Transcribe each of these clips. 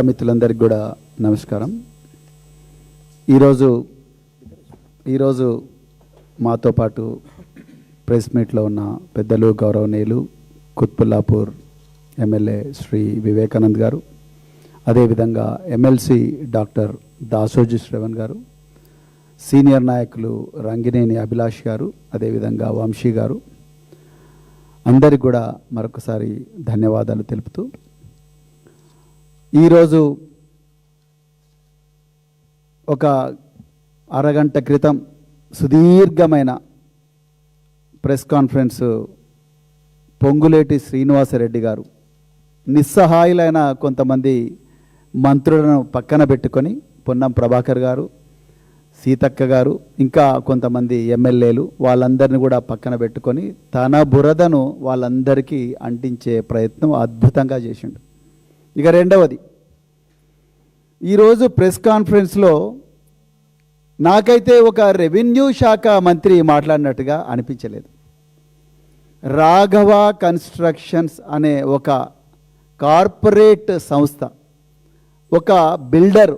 Media మిత్రులందరికీ కూడా నమస్కారం. ఈరోజు మాతో పాటు ప్రెస్ మీట్లో ఉన్న పెద్దలు గౌరవనీయులు కుత్బుల్లాపూర్ ఎమ్మెల్యే శ్రీ వివేకానంద్ గారు, అదేవిధంగా ఎమ్మెల్సీ డాక్టర్ దాసోజీ శ్రవణ్ గారు, సీనియర్ నాయకులు రంగినేని అభిలాష్ గారు, అదేవిధంగా వంశీ గారు, అందరికి కూడా మరొకసారి ధన్యవాదాలు తెలుపుతూ, ఈరోజు ఒక అరగంట క్రితం సుదీర్ఘమైన ప్రెస్ కాన్ఫరెన్స్ పొంగులేటి శ్రీనివాసరెడ్డి గారు నిస్సహాయులైన కొంతమంది మంత్రులను పక్కన పెట్టుకొని పొన్నం ప్రభాకర్ గారు, సీతక్క గారు, ఇంకా కొంతమంది ఎమ్మెల్యేలు వాళ్ళందరినీ కూడా పక్కన పెట్టుకొని తన బురదను వాళ్ళందరికీ అంటించే ప్రయత్నం అద్భుతంగా చేసిండు. ఇక రెండవది, ఈరోజు ప్రెస్ కాన్ఫరెన్స్లో నాకైతే ఒక రెవెన్యూ శాఖ మంత్రి మాట్లాడినట్టుగా అనిపించలేదు. రాఘవ కన్స్ట్రక్షన్స్ అనే ఒక కార్పొరేట్ సంస్థ, ఒక బిల్డర్,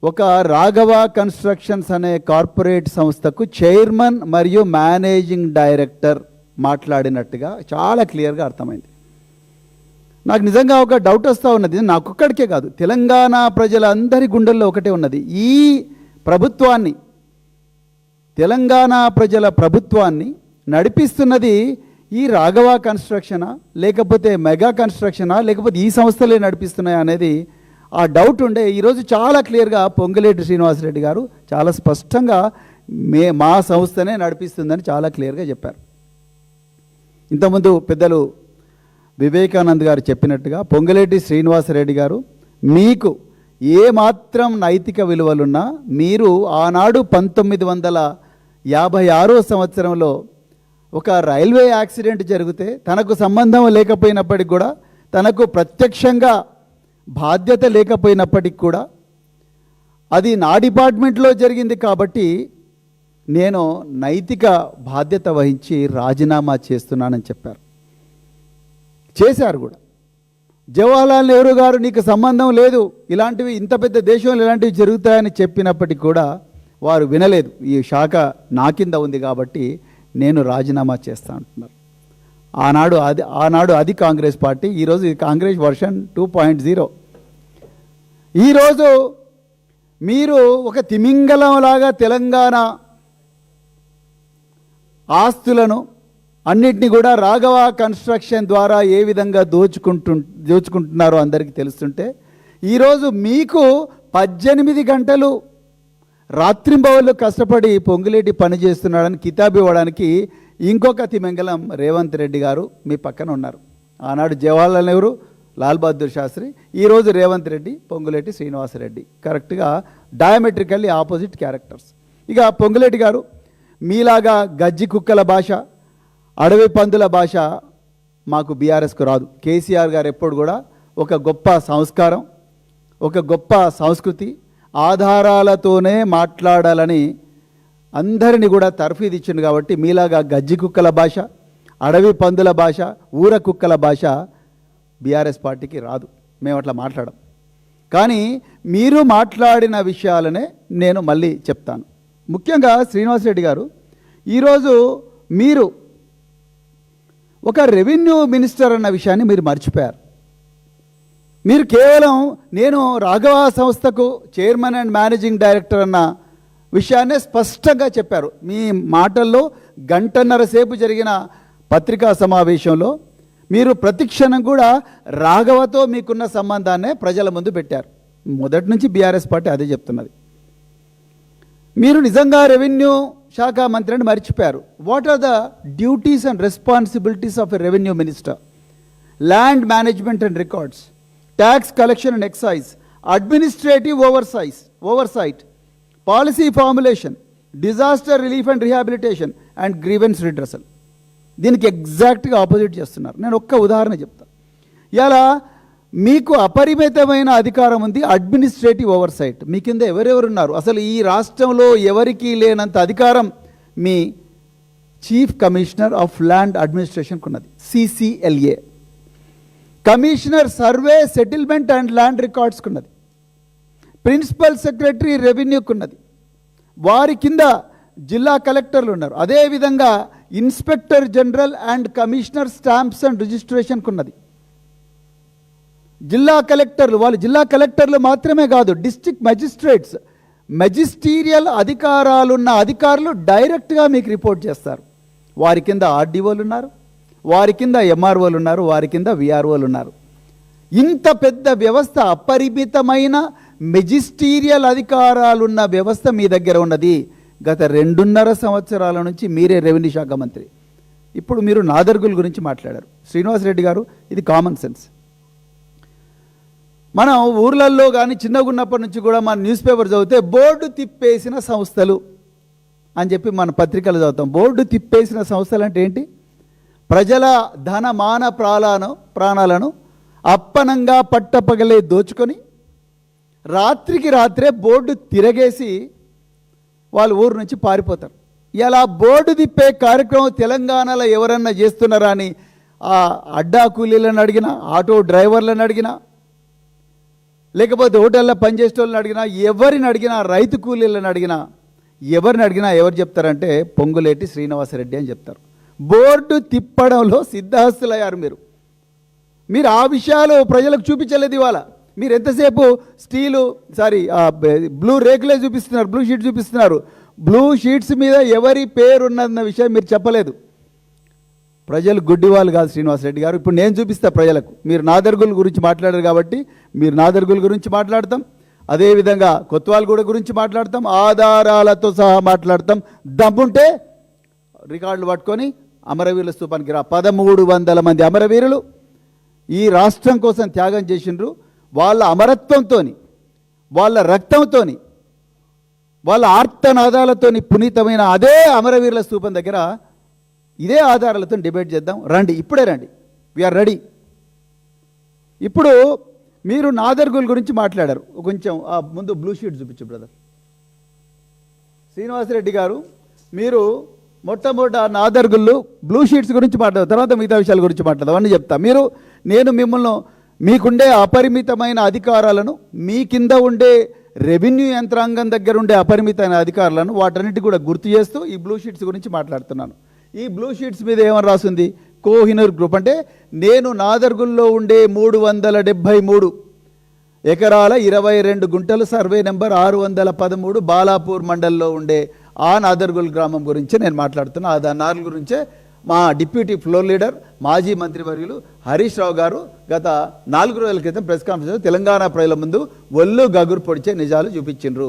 ఒక రాఘవ కన్స్ట్రక్షన్స్ అనే కార్పొరేట్ సంస్థకు చైర్మన్ మరియు మేనేజింగ్ డైరెక్టర్ మాట్లాడినట్టుగా చాలా క్లియర్గా అర్థమైంది. నాకు నిజంగా ఒక డౌట్ వస్తూ ఉన్నది, నాకొక్కడికే కాదు, తెలంగాణ ప్రజలందరి గుండెల్లో ఒకటే ఉన్నది. ఈ ప్రభుత్వాన్ని, తెలంగాణ ప్రజల ప్రభుత్వాన్ని నడిపిస్తున్నది ఈ రాఘవ కన్స్ట్రక్షనా, లేకపోతే మెగా కన్స్ట్రక్షనా, లేకపోతే ఈ సంస్థలే నడిపిస్తున్నాయా అనేది ఆ డౌట్ ఉండే. ఈరోజు చాలా క్లియర్గా పొంగులేటి శ్రీనివాసరెడ్డి గారు చాలా స్పష్టంగా మా సంస్థనే నడిపిస్తుందని చాలా క్లియర్గా చెప్పారు. ఇంతకుముందు పెద్దలు వివేకానంద్ గారు చెప్పినట్టుగా పొంగులేటి శ్రీనివాసరెడ్డి గారు, మీకు ఏమాత్రం నైతిక విలువలున్నా మీరు ఆనాడు 1956 సంవత్సరంలో ఒక రైల్వే యాక్సిడెంట్ జరిగితే తనకు సంబంధం లేకపోయినప్పటికి కూడా, తనకు ప్రత్యక్షంగా బాధ్యత లేకపోయినప్పటికి కూడా, అది నా డిపార్ట్మెంట్లో జరిగింది కాబట్టి నేను నైతిక బాధ్యత వహించి రాజీనామా చేస్తున్నానని చెప్పారు. చేశారు కూడా. జవహర్లాల్ నెహ్రూ గారు నీకు సంబంధం లేదు, ఇలాంటివి ఇంత పెద్ద దేశంలో ఇలాంటివి జరుగుతాయని చెప్పినప్పటికీ కూడా వారు వినలేదు. ఈ శాఖ నా కింద ఉంది కాబట్టి నేను రాజీనామా చేస్తా అంటున్నారు. ఆనాడు అది కాంగ్రెస్ పార్టీ, ఈరోజు ఇది కాంగ్రెస్ వర్షన్ 2.0. ఈరోజు మీరు ఒక తిమింగలంలాగా తెలంగాణ ఆస్తులను అన్నిటినీ కూడా రాఘవ కన్స్ట్రక్షన్ ద్వారా ఏ విధంగా దోచుకుంటున్నారో అందరికీ తెలుస్తుంటే, ఈరోజు మీకు 18 గంటలు రాత్రింబవళ్ళు కష్టపడి పొంగులేటి పని చేస్తున్నాడని కితాబు ఇవ్వడానికి ఇంకొక తిమింగలం రేవంత్ రెడ్డి గారు మీ పక్కన ఉన్నారు. ఆనాడు జవహర్లాల్ నెహ్రూ, లాల్ బహదూర్ శాస్త్రి, ఈరోజు రేవంత్ రెడ్డి, పొంగులేటి శ్రీనివాసరెడ్డి, కరెక్ట్గా డయామెట్రికల్లీ ఆపోజిట్ క్యారెక్టర్స్. ఇక పొంగులేటి గారు మీలాగా గజ్జి కుక్కల భాష, అడవి పందుల భాష మాకు బీఆర్ఎస్కు రాదు. కేసీఆర్ గారు ఎప్పుడు కూడా ఒక గొప్ప సంస్కారం, ఒక గొప్ప సంస్కృతి, ఆధారాలతోనే మాట్లాడాలని అందరినీ కూడా తర్ఫీదు ఇచ్చింది. కాబట్టి మీలాగా గజ్జి కుక్కల భాష, అడవి పందుల భాష, ఊర కుక్కల భాష బీఆర్ఎస్ పార్టీకి రాదు. మేము అట్లా మాట్లాడం. కానీ మీరు మాట్లాడిన విషయాలనే నేను మళ్ళీ చెప్తాను. ముఖ్యంగా శ్రీనివాసరెడ్డి గారు, ఈరోజు మీరు ఒక రెవెన్యూ మినిస్టర్ అన్న విషయాన్ని మీరు మర్చిపోయారు. మీరు కేవలం నేను రాఘవ సంస్థకు చైర్మన్ అండ్ మేనేజింగ్ డైరెక్టర్ అన్న విషయాన్నే స్పష్టంగా చెప్పారు. మీ మాటల్లో గంటన్నర సేపు జరిగిన పత్రికా సమావేశంలో మీరు ప్రతిక్షణం కూడా రాఘవతో మీకున్న సంబంధాన్నే ప్రజల ముందు పెట్టారు. మొదటి నుంచి బీఆర్ఎస్ పార్టీ అదే చెప్తున్నది. మీరు నిజంగా రెవెన్యూ శాఖ మంత్రిని మర్చిపోయారు. What are the duties and responsibilities of a revenue minister? Land management and records, tax collection and excise, administrative oversight, policy formulation, disaster relief and rehabilitation and grievance redressal. దీనికి ఎగ్జాక్ట్గా opposite చేస్తున్నారు. నేను ఒక్క ఉదాహరణ చెప్తాను. ఇలా మీకు అపరిమితమైన అధికారం ఉంది, అడ్మినిస్ట్రేటివ్ ఓవర్సైట్. మీ కింద ఎవరెవరున్నారు? అసలు ఈ రాష్ట్రంలో ఎవరికీ లేనంత అధికారం మీ చీఫ్ కమిషనర్ ఆఫ్ ల్యాండ్ అడ్మినిస్ట్రేషన్కు ఉన్నది, CCLA. Commissioner survey settlement and land రికార్డ్స్కు ఉన్నది, ప్రిన్సిపల్ సెక్రటరీ రెవెన్యూకు ఉన్నది, వారి కింద జిల్లా కలెక్టర్లు ఉన్నారు. అదేవిధంగా inspector general and commissioner stamps and రిజిస్ట్రేషన్కు ఉన్నది. జిల్లా కలెక్టర్లు, వాళ్ళు జిల్లా కలెక్టర్లు మాత్రమే కాదు, డిస్ట్రిక్ట్ మెజిస్ట్రేట్స్, మెజిస్టీరియల్ అధికారాలున్న అధికారులు డైరెక్ట్గా మీకు రిపోర్ట్ చేస్తారు. వారి కింద ఆర్డీఓలు ఉన్నారు, వారి కింద ఎంఆర్ఓలు ఉన్నారు, వారి కింద విఆర్ఓలు ఉన్నారు. ఇంత పెద్ద వ్యవస్థ, అపరిమితమైన మెజిస్టీరియల్ అధికారాలున్న వ్యవస్థ మీ దగ్గర ఉన్నది. గత 2.5 సంవత్సరాల నుంచి మీరే రెవెన్యూ శాఖ మంత్రి. ఇప్పుడు మీరు నాదర్గుల గురించి మాట్లాడారు. శ్రీనివాసరెడ్డి గారు, ఇది కామన్ సెన్స్. మనం ఊర్లల్లో కానీ చిన్నగా ఉన్నప్పటి నుంచి కూడా మన న్యూస్ పేపర్ చదివితే బోర్డు తిప్పేసిన సంస్థలు అని చెప్పి మన పత్రికలు చదువుతాం. బోర్డు తిప్పేసిన సంస్థలు అంటే ఏంటి? ప్రజల ధన మాన ప్రాణాలను అప్పనంగా పట్టపగలే దోచుకొని రాత్రికి రాత్రే బోర్డు తిరగేసి వాళ్ళు ఊరు నుంచి పారిపోతారు. ఇలా బోర్డు తిప్పే కార్యక్రమం తెలంగాణలో ఎవరన్నా చేస్తున్నారా అని ఆ అడ్డా కూలీలను అడిగినా, ఆటో డ్రైవర్లను అడిగినా, లేకపోతే హోటల్లో పనిచేసే వాళ్ళని అడిగినా, ఎవరిని అడిగినా, రైతు కూలీలను అడిగినా, ఎవరిని అడిగినా ఎవరు చెప్తారంటే పొంగులేటి శ్రీనివాసరెడ్డి అని చెప్తారు. బోర్డు తిప్పడంలో సిద్ధహస్తులయ్యారు మీరు. ఆ విషయాలు ప్రజలకు చూపించలేదు. ఇవాళ మీరు ఎంతసేపు బ్లూ రేకులే చూపిస్తున్నారు, బ్లూ షీట్ చూపిస్తున్నారు. బ్లూ షీట్స్ మీద ఎవరి పేరు ఉన్నదన్న విషయం మీరు చెప్పలేదు. ప్రజలు గుడ్డివాళ్ళు కాదు శ్రీనివాసరెడ్డి గారు. ఇప్పుడు నేను చూపిస్తా ప్రజలకు. మీరు నాదర్గుల గురించి మాట్లాడారు కాబట్టి మీరు నాదర్గుల గురించి మాట్లాడతాం, అదేవిధంగా కొత్వాల్గూడ గురించి మాట్లాడతాం, ఆధారాలతో సహా మాట్లాడతాం. దమ్ముంటే రికార్డులు పట్టుకొని అమరవీరుల స్తూపానికి రా. 1300 మంది అమరవీరులు ఈ రాష్ట్రం కోసం త్యాగం చేసిండ్రు. వాళ్ళ అమరత్వంతో, వాళ్ళ రక్తంతో, వాళ్ళ ఆర్తనాదాలతో పునీతమైన అదే అమరవీరుల స్తూపం దగ్గర ఇదే ఆధారాలతో డిబేట్ చేద్దాం. రండి, ఇప్పుడే రండి, వీఆర్ రెడీ. ఇప్పుడు మీరు నాదర్గుల గురించి మాట్లాడారు. కొంచెం ముందు బ్లూ షీట్ చూపించు బ్రదర్. శ్రీనివాసరెడ్డి గారు, మీరు మొట్టమొదట నాదర్గుళ్ళు బ్లూ షీట్స్ గురించి మాట్లాడదు, తర్వాత మిగతా విషయాల గురించి మాట్లాడదాం అని చెప్తా. నేను మిమ్మల్ని మీకుండే అపరిమితమైన అధికారాలను, మీ కింద ఉండే రెవెన్యూ యంత్రాంగం దగ్గర ఉండే అపరిమితమైన అధికారులను వాటన్నిటి కూడా గుర్తు చేస్తూ ఈ బ్లూ షీట్స్ గురించి మాట్లాడుతున్నాను. ఈ బ్లూ షీట్స్ మీద ఏమని రాసింది? కోహినూర్ గ్రూప్ అంటే నేను నాదర్గుల్లో ఉండే 373 ఎకరాల 22 గుంటలు, సర్వే నెంబర్ 613, బాలాపూర్ మండల్లో ఉండే ఆ నాదర్గుల్ గ్రామం గురించి నేను మాట్లాడుతున్నా. ఆ నాలుగు గురించే మా డిప్యూటీ ఫ్లోర్ లీడర్, మాజీ మంత్రివర్యులు హరీష్ రావు గారు గత 4 రోజుల క్రితం ప్రెస్ కాన్ఫరెన్స్ తెలంగాణ ప్రజల ముందు ఒళ్ళు గగురు పొడిచే నిజాలు చూపించిండ్రు.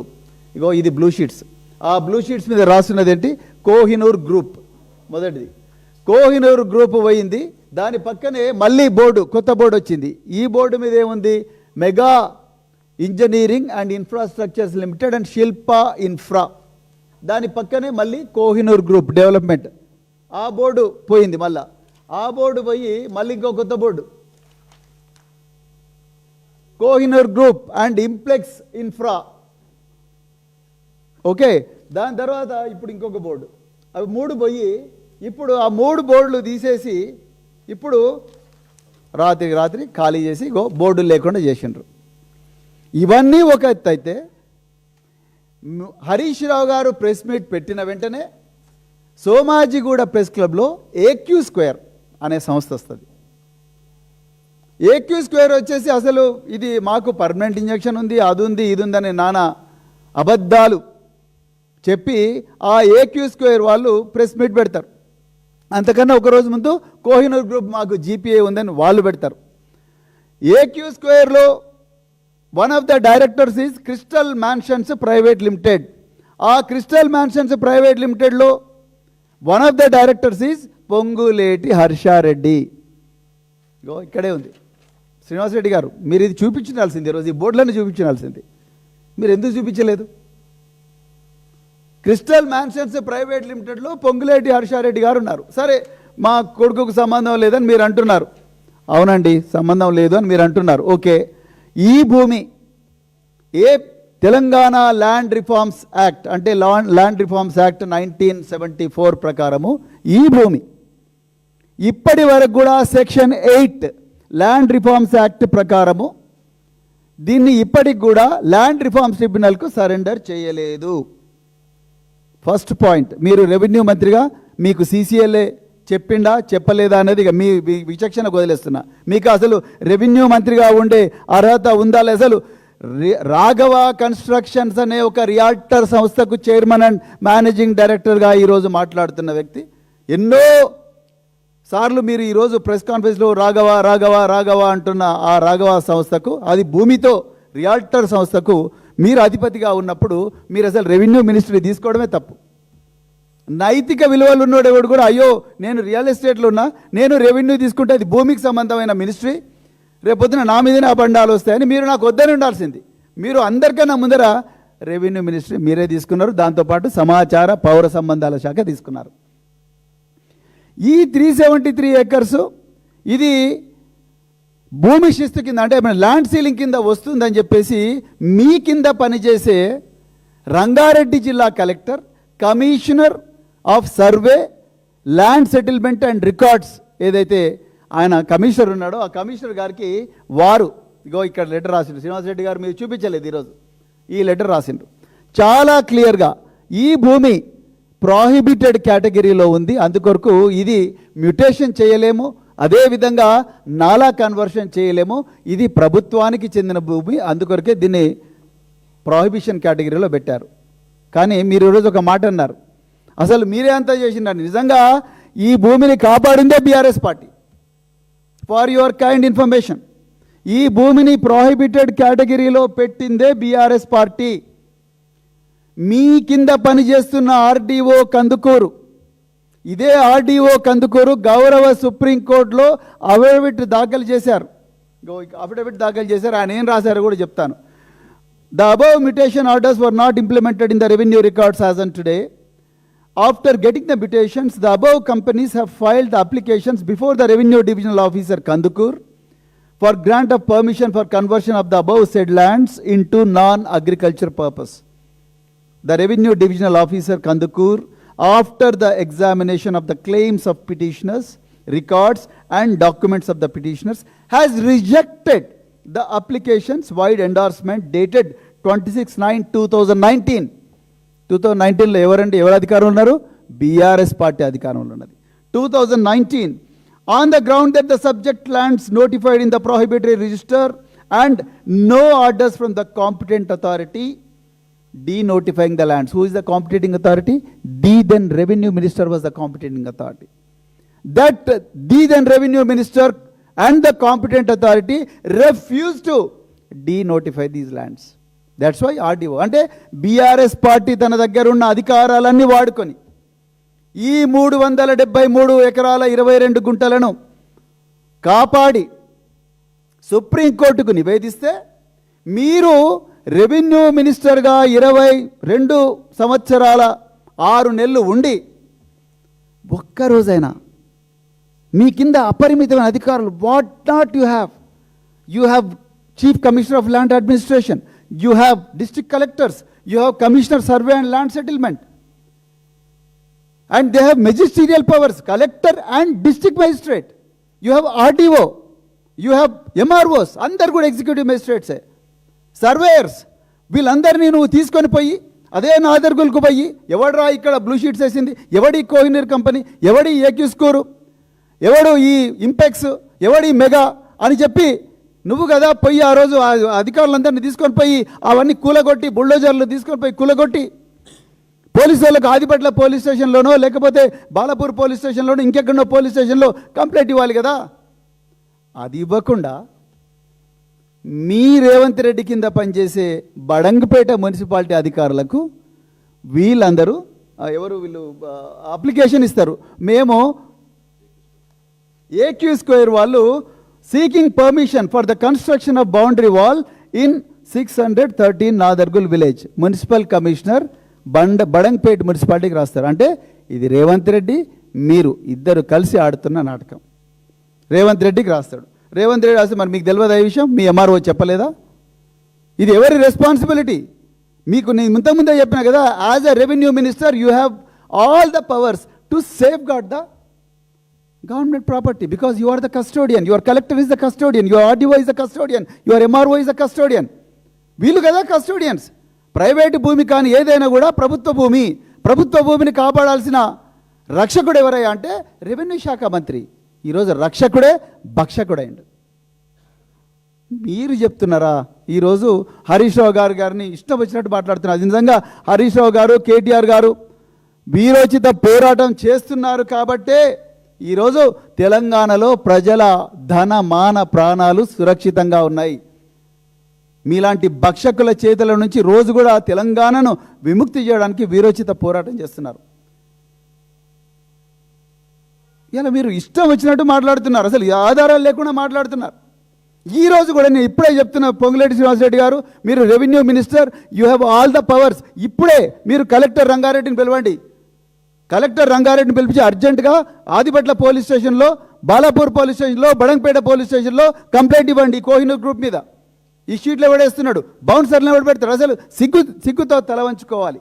ఇగో ఇది బ్లూ షీట్స్. ఆ బ్లూ షీట్స్ మీద రాస్తున్నది ఏంటి? కోహినూర్ గ్రూప్. మొదటిది కోహినూర్ గ్రూప్ పోయింది, దాని పక్కనే మళ్ళీ బోర్డు, కొత్త బోర్డు వచ్చింది. ఈ బోర్డు మీద ఏముంది? Mega engineering and infrastructures limited and Shilpa infra. దాని పక్కనే మళ్ళీ కోహినూర్ గ్రూప్ డెవలప్మెంట్. ఆ బోర్డు పోయింది. మళ్ళా ఆ బోర్డు పోయి మళ్ళీ ఇంకో కొత్త board, Kohinoor group and Implex infra. Okay, దాని తర్వాత ఇప్పుడు ఇంకొక బోర్డు. అవి 3 పోయి ఇప్పుడు ఆ 3 బోర్డులు తీసేసి ఇప్పుడు రాత్రి ఖాళీ చేసి బోర్డులు లేకుండా చేసిండ్రు. ఇవన్నీ ఒక ఎత్తు అయితే, హరీష్ రావు గారు ప్రెస్ మీట్ పెట్టిన వెంటనే సోమాజిగూడ ప్రెస్ క్లబ్లో ఏక్యూ స్క్వేర్ అనే సంస్థ వస్తుంది. ఏక్యూ స్క్వేర్ వచ్చేసి అసలు ఇది మాకు పర్మనెంట్ ఇంజెక్షన్ ఉంది, అది ఉంది, ఇది ఉందని నానా అబద్ధాలు చెప్పి ఆ ఏక్యూ స్క్వేర్ వాళ్ళు ప్రెస్ మీట్ పెడతారు. అంతకన్నా ఒకరోజు ముందు కోహినూర్ గ్రూప్ మాకు జీపీఏ ఉందని వాళ్ళు పెడతారు. ఏక్యూ స్క్వేర్లో one of the directors is Crystal Mansions private limited. ఆ క్రిస్టల్ మ్యాన్షన్స్ ప్రైవేట్ లిమిటెడ్లో one of the directors is Ponguleti Harsha Reddy. ఇక్కడే ఉంది. శ్రీనివాసరెడ్డి గారు, మీరు ఇది చూపించాల్సింది, ఈరోజు ఈ బోర్డులను చూపించాల్సింది. మీరు ఎందుకు చూపించలేదు? క్రిస్టల్ మ్యాన్షన్స్ ప్రైవేట్ లిమిటెడ్లో పొంగులేటి హర్షారెడ్డి గారు ఉన్నారు. సరే, మా కొడుకుకు సంబంధం లేదని మీరు అంటున్నారు. అవునండి, సంబంధం లేదు అని మీరు అంటున్నారు. ఓకే, ఈ భూమి తెలంగాణ ల్యాండ్ రిఫార్మ్స్ యాక్ట్ అంటే ల్యాండ్ రిఫార్మ్స్ యాక్ట్ 1974 ప్రకారము ఈ భూమి ఇప్పటి వరకు కూడా సెక్షన్ 8 ల్యాండ్ రిఫార్మ్స్ యాక్ట్ ప్రకారము దీన్ని ఇప్పటికి కూడా ల్యాండ్ రిఫార్మ్స్ ట్రిబ్యునల్కు సరెండర్ చేయలేదు. First point. మీరు రెవెన్యూ మంత్రిగా మీకు సీసీఎల్ఏ చెప్పిండా చెప్పలేదా అనేది ఇక మీ విచక్షణకు వదిలేస్తున్నా. మీకు అసలు రెవెన్యూ మంత్రిగా ఉండే అర్హత ఉందా? అసలు రాఘవ కన్స్ట్రక్షన్స్ అనే ఒక రియాల్టర్ సంస్థకు చైర్మన్ అండ్ మేనేజింగ్ డైరెక్టర్గా ఈరోజు మాట్లాడుతున్న వ్యక్తి. ఎన్నో సార్లు మీరు ఈరోజు ప్రెస్ కాన్ఫరెన్స్లో రాఘవ రాఘవ రాఘవ అంటున్న ఆ రాఘవ సంస్థకు, అది భూమితో రియాల్టర్ సంస్థకు మీరు అధిపతిగా ఉన్నప్పుడు మీరు అసలు రెవెన్యూ మినిస్ట్రీ తీసుకోవడమే తప్పు. నైతిక విలువలు ఉన్నోడెవడు కూడా అయ్యో నేను రియల్ ఎస్టేట్లో ఉన్నా, నేను రెవెన్యూ తీసుకుంటే అది భూమికి సంబంధమైన మినిస్ట్రీ, రేపొద్దున నా మీదనే అబండాలు వస్తాయని మీరు నాకు వద్దని ఉండాల్సింది. మీరు అందరికన్నా ముందర రెవెన్యూ మినిస్ట్రీ మీరే తీసుకున్నారు, దాంతోపాటు సమాచార పౌర సంబంధాల శాఖ తీసుకున్నారు. ఈ 373 acres ఇది భూమి శిస్తు కింద, అంటే ల్యాండ్ సీలింగ్ కింద వస్తుందని చెప్పేసి మీ కింద పనిచేసే రంగారెడ్డి జిల్లా collector, commissioner of survey, land settlement and records ఏదైతే ఆయన కమిషనర్ ఉన్నాడో ఆ కమిషనర్ గారికి వారు ఇగో ఇక్కడ లెటర్ రాసిండ్రు. శ్రీనివాసరెడ్డి గారు మీరు చూపించలేదు ఈరోజు, ఈ లెటర్ రాసిండ్రు చాలా క్లియర్గా. ఈ భూమి ప్రోహిబిటెడ్ కేటగిరీలో ఉంది, అందుకొరకు ఇది మ్యూటేషన్ చేయలేము, అదేవిధంగా నాలా కన్వర్షన్ చేయలేము, ఇది ప్రభుత్వానికి చెందిన భూమి, అందుకొరకే దీన్ని ప్రోహిబిషన్ కేటగిరీలో పెట్టారు. కానీ మీరు ఈరోజు ఒక మాట అన్నారు, అసలు మీరే అంతా చేసినారు. నిజంగా ఈ భూమిని కాపాడిందే BRS party. For your kind information, ఈ భూమిని ప్రోహిబిటెడ్ కేటగిరీలో పెట్టిందే బీఆర్ఎస్ పార్టీ. మీ కింద పనిచేస్తున్న ఆర్డీఓ కందుకూరు, ఇదే ఆర్డీఓ కందుకూరు గౌరవ సుప్రీంకోర్టులో అఫిడవిట్ దాఖలు చేశారు. ఆయన ఏం రాశారో కూడా చెప్తాను. The above mutation orders were not implemented in the revenue records as on today. After getting the mutations, the above companies have filed the applications before the Revenue Divisional Officer Kandukur for grant of permission for conversion of the above said lands into non-agriculture purpose. The Revenue Divisional Officer Kandukur, after the examination of the claims of petitioners, records and documents of the petitioners, has rejected the application's wide endorsement dated 26/9/2019. 2019లో ఎవరు అధికారంలో ఉన్నారు? BRS party అధికారంలో ఉన్నది. 2019 on the ground that the subject lands notified in the prohibitory register and no orders from the competent authority denotifying the lands. Who is the competent authority? The then revenue minister was the competent authority. That the then revenue minister and the competent authority refused to denotify these lands. That's why RDO అంటే BRS party తన దగ్గర ఉన్న అధికారాలన్నీ వాడుకొని ఈ 373 ఎకరాల 22 గుంటలను కాపాడి సుప్రీంకోర్టుకు నివేదిస్తే మీరు రెవెన్యూ మినిస్టర్గా 22 సంవత్సరాల 6 నెలలు ఉండి ఒక్కరోజైనా మీ కింద అపరిమితమైన అధికారులు, what not you have chief commissioner of land administration, you have district collectors, you have commissioner survey and land settlement, and they have magisterial powers, collector and district magistrate, you have RDO, you have MROs, అందరు కూడా executive మెజిస్ట్రేట్సే, surveyors, వీళ్ళందరినీ నువ్వు తీసుకొని పోయి అదే నాదర్గులకు పోయి ఎవడరా ఇక్కడ బ్లూ షీట్స్ వేసింది, ఎవడి కోహినూర్ కంపెనీ, ఎవడి ఏక్యూ స్కోరు, ఎవడు ఈ ఇంపెక్స్, ఎవడి మెగా అని చెప్పి నువ్వు కదా పోయి ఆ రోజు అధికారులందరినీ తీసుకొని పోయి అవన్నీ కూలగొట్టి, బుల్డోజర్లు తీసుకొని పోయి కూలగొట్టి పోలీసు వాళ్ళకు ఆదిపట్ల పోలీస్ స్టేషన్లోనో లేకపోతే బాలపూర్ పోలీస్ స్టేషన్లోనో ఇంకెక్కడో పోలీస్ స్టేషన్లో కంప్లైంట్ ఇవ్వాలి కదా. అది ఇవ్వకుండా మీ రేవంత్ రెడ్డి కింద పనిచేసే బడంగపేట మున్సిపాలిటీ అధికారులకు వీళ్ళందరూ వీళ్ళు అప్లికేషన్ ఇస్తారు. మేము ఏక్యూ స్క్వేర్ వాళ్ళు seeking permission for the construction of boundary wall in 613 Nadargul village. Municipal commissioner Badangpet మున్సిపాలిటీకి రాస్తారు. అంటే ఇది రేవంత్ రెడ్డి మీరు ఇద్దరు కలిసి ఆడుతున్న నాటకం. రేవంత్ రెడ్డికి రాస్తాడు. రేవంత్ రెడ్డి రాస్తే మరి మీకు తెలియదు ఈ విషయం, మీ ఎంఆర్ఓ చెప్పలేదా? ఇది ఎవరి రెస్పాన్సిబిలిటీ? మీకు నేను ఇంతకుముందే చెప్పినా కదా, as a revenue minister you have all the powers to safeguard the Government property, because you are the custodian, your collector is the custodian, your RDO is the custodian, your MRO is the custodian. వీళ్ళు కదా custodians. Private భూమి కానీ ఏదైనా కూడా ప్రభుత్వ భూమి. ప్రభుత్వ భూమిని కాపాడాల్సిన రక్షకుడు ఎవరయ్యా అంటే రెవెన్యూ శాఖ మంత్రి. ఈరోజు రక్షకుడే భక్షకుడైండు. మీరు చెప్తున్నారా? ఈరోజు హరీష్ రావు గారిని ఇష్టం వచ్చినట్టు మాట్లాడుతున్నారు. నిజంగా హరీష్ రావు గారు, కేటీఆర్ గారు వీరోచిత పోరాటం చేస్తున్నారు కాబట్టే ఈరోజు తెలంగాణలో ప్రజల ధన మాన ప్రాణాలు సురక్షితంగా ఉన్నాయి. మీలాంటి భక్షకుల చేతుల నుంచి రోజు కూడా తెలంగాణను విముక్తి చేయడానికి వీరోచిత పోరాటం చేస్తున్నారు. ఇలా మీరు ఇష్టం వచ్చినట్టు మాట్లాడుతున్నారు, అసలు ఆధారాలు లేకుండా మాట్లాడుతున్నారు. ఈ రోజు కూడా నేను ఇప్పుడే చెప్తున్నా, పొంగులేటి శ్రీనివాసరెడ్డి గారు, మీరు revenue minister, you have all the powers. ఇప్పుడే మీరు కలెక్టర్ రంగారెడ్డిని పిలవండి. కలెక్టర్ రంగారెడ్డిని పిలిపించి అర్జెంటుగా ఆదిపట్ల పోలీస్ స్టేషన్లో, బాలాపూర్ పోలీస్ స్టేషన్లో, బడంగపేట పోలీస్ స్టేషన్లో కంప్లైంట్ ఇవ్వండి. కోహినూర్ గ్రూప్ మీద ఈ షీట్లు ఎవడేస్తున్నాడు, బౌన్సర్లు ఎవడు పెడతాడు? అసలు సిగ్గుతో తల వంచుకోవాలి.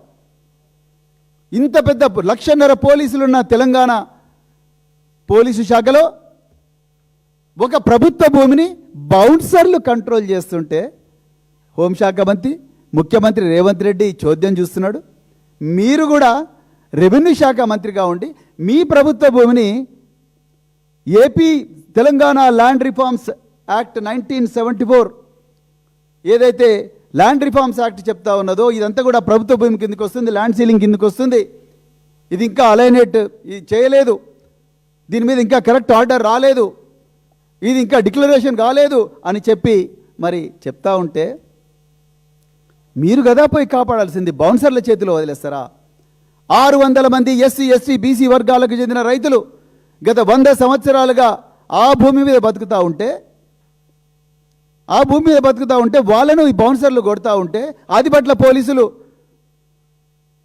ఇంత పెద్ద 1.5 లక్షల పోలీసులున్న తెలంగాణ పోలీసు శాఖలో ఒక ప్రభుత్వ భూమిని బౌన్సర్లు కంట్రోల్ చేస్తుంటే హోంశాఖ మంత్రి, ముఖ్యమంత్రి రేవంత్ రెడ్డి చోద్యం చూస్తున్నాడు. మీరు కూడా రెవెన్యూ శాఖ మంత్రిగా ఉండి మీ ప్రభుత్వ భూమిని AP Telangana land reforms act 1974 ఏదైతే ల్యాండ్ రిఫార్మ్స్ యాక్ట్ చెప్తా ఉన్నదో ఇదంతా కూడా ప్రభుత్వ భూమి కిందకి వస్తుంది, ల్యాండ్ సీలింగ్ కిందకి వస్తుంది. ఇది ఇంకా అలైనేట్ చేయలేదు, దీని మీద ఇంకా కరెక్ట్ ఆర్డర్ రాలేదు, ఇది ఇంకా డిక్లరేషన్ కాలేదు అని చెప్పి మరి చెప్తా ఉంటే మీరు కదా పోయి కాపాడాల్సింది. బౌన్సర్ల చేతిలో వదిలేస్తారా? 600 మంది ఎస్సీ, ఎస్టీ, బీసీ వర్గాలకు చెందిన రైతులు గత 100 సంవత్సరాలుగా ఆ భూమి మీద బతుకుతూ ఉంటే వాళ్ళను ఈ బౌన్సర్లు కొడతా ఉంటే ఆదిపట్ల పోలీసులు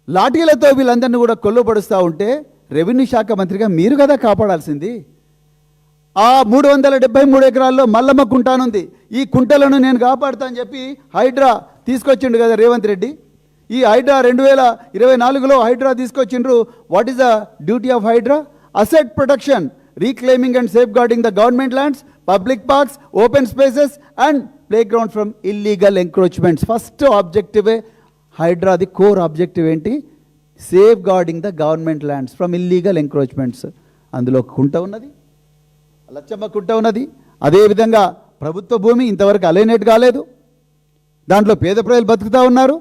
లాఠీలతో వీళ్ళందరినీ కూడా కొల్లుపడుస్తూ ఉంటే రెవెన్యూ శాఖ మంత్రిగా మీరు కదా కాపాడాల్సింది. ఆ 373 ఎకరాల్లో మల్లమ్మ కుంటానుంది. ఈ కుంటలను నేను కాపాడుతా అని చెప్పి హైడ్రా తీసుకొచ్చిండు కదా రేవంత్ రెడ్డి. ఈ హైడ్రా 2024లో హైడ్రా తీసుకొచ్చిండ్రు. What is the duty of Hydraa? Asset protection, reclaiming and safeguarding the government lands, public parks, open spaces and playground from illegal encroachments. First ఆబ్జెక్టివే హైడ్రాది కోర్ ఆబ్జెక్టివ్ ఏంటి? Safeguarding the government lands from illegal encroachments. అందులో కుంట ఉన్నది, లచ్చమ్మ కుంట ఉన్నది. అదేవిధంగా ప్రభుత్వ భూమి ఇంతవరకు అలైనేట్ కాలేదు, దాంట్లో పేద ప్రజలు బతుకుతూ ఉన్నారు.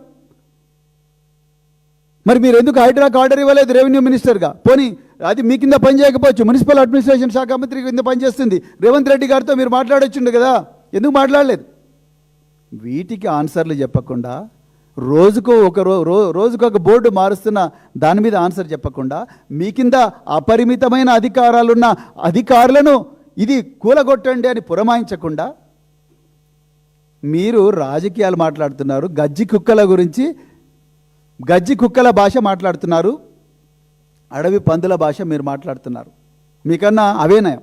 మరి మీరు ఎందుకు హైడ్రాకు ఆర్డర్ ఇవ్వలేదు రెవెన్యూ మినిస్టర్గా? పోనీ అది మీ కింద పని చేయకపోవచ్చు, మున్సిపల్ అడ్మినిస్ట్రేషన్ శాఖ మంత్రి కింద పనిచేస్తుంది. రేవంత్ రెడ్డి గారితో మీరు మాట్లాడొచ్చుండు కదా, ఎందుకు మాట్లాడలేదు? వీటికి ఆన్సర్లు చెప్పకుండా రోజుకొక బోర్డు మారుస్తున్న దాని మీద ఆన్సర్ చెప్పకుండా మీ కింద అపరిమితమైన అధికారాలున్న అధికారులను ఇది కూలగొట్టండి అని పురమాయించకుండా మీరు రాజకీయాలు మాట్లాడుతున్నారు. గజ్జి కుక్కల భాష మాట్లాడుతున్నారు, అడవి పందుల భాష మీరు మాట్లాడుతున్నారు. మీకన్నా అవే నయం,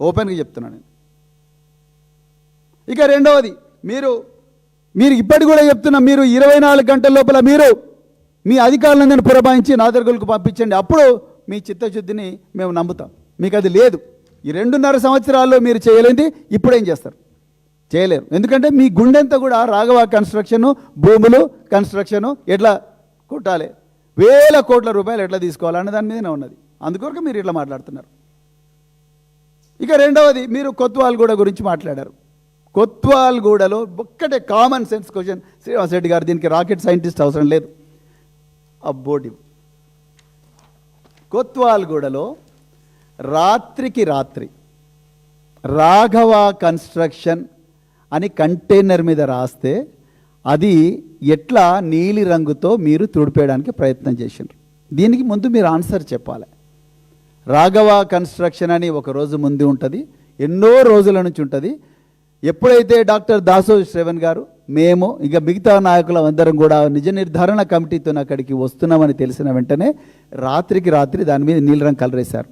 ఓపెన్గా చెప్తున్నాను నేను. ఇక రెండవది, మీరు ఇప్పటి కూడా చెప్తున్నా, మీరు 24 గంటల లోపల మీరు మీ అధికారులందరినీ పురమాయించి నాదర్గులకు పంపించండి, అప్పుడు మీ చిత్తశుద్ధిని మేము నమ్ముతాం. మీకు అది లేదు. ఈ 2.5 సంవత్సరాల్లో మీరు చేయలేంది ఇప్పుడేం చేస్తారు? చేయలేరు. ఎందుకంటే మీ గుండెంతా కూడా రాఘవ కన్స్ట్రక్షను, భూములు కన్స్ట్రక్షను ఎట్లా కొట్టాలి, వేల కోట్ల రూపాయలు ఎట్లా తీసుకోవాలనే దాని మీదనే ఉన్నది. అందుకొరకు మీరు ఇట్లా మాట్లాడుతున్నారు. ఇక రెండవది, మీరు కొత్వాల్గూడ గురించి మాట్లాడారు. కొత్వాల్గూడలో ఒక్కటే common sense question, Srinivas Reddy గారు దీనికి రాకెట్ సైంటిస్ట్ అవసరం లేదు. అబ్బోటి కొత్వాల్గూడలో రాత్రికి రాత్రి రాఘవ కన్స్ట్రక్షన్ అని కంటైనర్ మీద రాస్తే అది ఎట్లా నీలి రంగుతో మీరు తుడిపేయడానికి ప్రయత్నం చేసిండ్రు. దీనికి ముందు మీరు ఆన్సర్ చెప్పాలి. రాఘవ కన్స్ట్రక్షన్ అని ఒక రోజు ముందు ఉంటుంది, ఎన్నో రోజుల నుంచి ఉంటుంది. ఎప్పుడైతే డాక్టర్ దాసోజు శ్రవణ్ గారు, మేము ఇక మిగతా నాయకులు అందరం కూడా నిజ నిర్ధారణ కమిటీతో అక్కడికి వస్తున్నామని తెలిసిన వెంటనే రాత్రికి రాత్రి దాని మీద నీలి రంగు కలర్ వేశారు.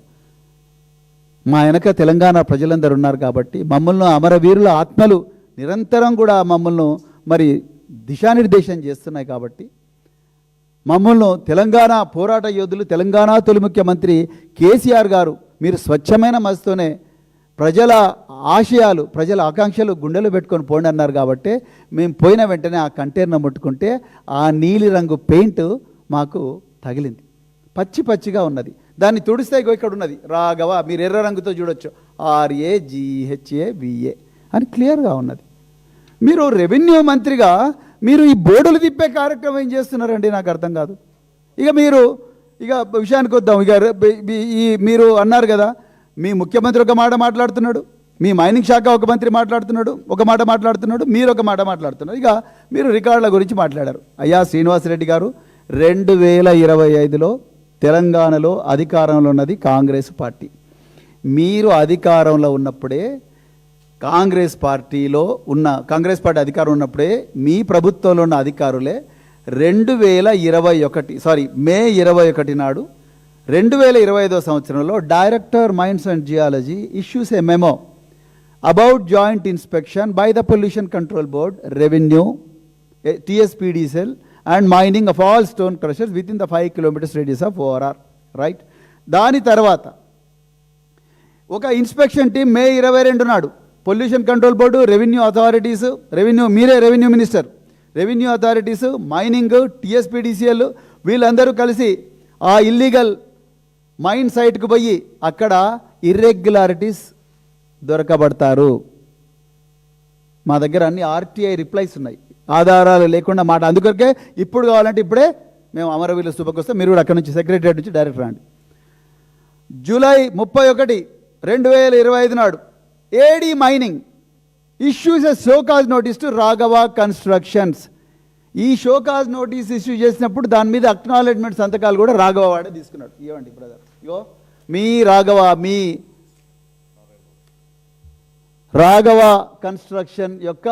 మా వెనక తెలంగాణ ప్రజలందరూ ఉన్నారు కాబట్టి, మమ్మల్ని అమరవీరుల ఆత్మలు నిరంతరం కూడా మమ్మల్ని మరి దిశానిర్దేశం చేస్తున్నాయి కాబట్టి మమ్మల్ని తెలంగాణ పోరాట యోధులు, తెలంగాణ తొలి ముఖ్యమంత్రి కేసీఆర్ గారు మీరు స్వచ్ఛమైన మనసుతోనే ప్రజల ఆశయాలు, ప్రజల ఆకాంక్షలు గుండెలు పెట్టుకొని పోండి అన్నారు. కాబట్టి మేము పోయిన వెంటనే ఆ కంటైనర్ ముట్టుకుంటే ఆ నీలి రంగు పెయింట్ మాకు తగిలింది. పచ్చిగా ఉన్నది. దాన్ని తుడిస్తే ఇక్కడ ఉన్నది రాఘవ, మీరు ఎర్ర రంగుతో చూడొచ్చు, RAGHAVA అని క్లియర్గా ఉన్నది. మీరు రెవెన్యూ మంత్రిగా మీరు ఈ బోర్డులు తిప్పే కార్యక్రమం ఏం చేస్తున్నారండి? నాకు అర్థం కాదు. ఇక విషయానికి వద్దాం. మీరు అన్నారు కదా, మీ ముఖ్యమంత్రి ఒక మాట మాట్లాడుతున్నాడు, మీ మైనింగ్ శాఖ ఒక మంత్రి మాట్లాడుతున్నాడు, ఒక మాట మాట్లాడుతున్నాడు, మీరు ఒక మాట మాట్లాడుతున్నారు. ఇక మీరు రికార్డుల గురించి మాట్లాడారు. అయ్యా శ్రీనివాసరెడ్డి గారు, 2025లో తెలంగాణలో అధికారంలో ఉన్నది కాంగ్రెస్ పార్టీ. మీరు అధికారంలో ఉన్నప్పుడే కాంగ్రెస్ పార్టీ అధికారం ఉన్నప్పుడే మీ ప్రభుత్వంలో ఉన్న అధికారులే మే 21 నాడు 2025 సంవత్సరంలో director mines and geology issues a memo about joint inspection by the pollution control board, revenue, TSPDCL and mining of all stone crushers within the 5 kilometers radius of ORR, right. దాని తర్వాత ఒక inspection team May 22 నాడు pollution control board, revenue authorities, మీరే revenue minister, revenue authorities, mining, TSPDCL వీళ్ళందరూ కలిసి ఆ illegal mine సైట్కు పోయి అక్కడ ఇర్రెగ్యులారిటీస్ దొరకబడతారు. మా దగ్గర అన్ని RTI రిప్లైస్ ఉన్నాయి, ఆధారాలు లేకుండా మాట. అందుకొరకే ఇప్పుడు కావాలంటే ఇప్పుడే మేము అమరవీరుల స్థూపకు వస్తే మీరు కూడా అక్కడ నుంచి సెక్రటరియట్ నుంచి డైరెక్ట్ రండి. జూలై 31, 2025 నాడు AD mining issues a show cause notice to Raghava constructions. ఈ షోకాజ్ నోటీస్ ఇష్యూ చేసినప్పుడు దాని మీద అక్నాలెడ్జ్మెంట్ సంతకాలు కూడా రాఘవ వాడే తీసుకున్నాడు. ఇవ్వండి బ్రదర్, మీ రాఘవ కన్స్ట్రక్షన్ యొక్క